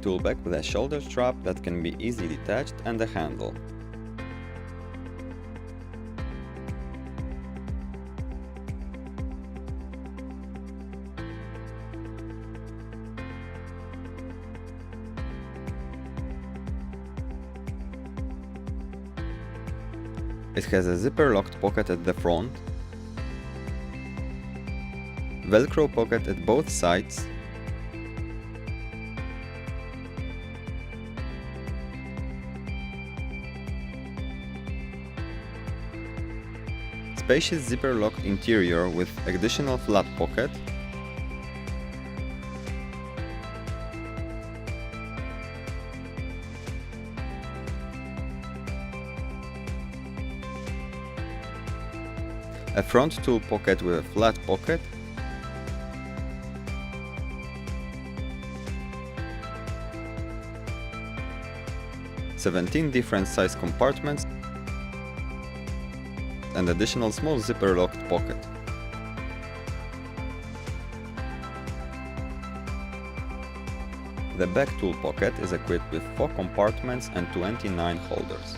tool bag with a shoulder strap that can be easily detached and a handle. It has a zipper-locked pocket at the front, Velcro pocket at both sides, spacious zipper-locked interior with additional flat pocket, a front tool pocket with a flat pocket, (17 different size compartments and additional small zipper locked pocket. The back tool pocket is equipped with 4 compartments and 29 holders.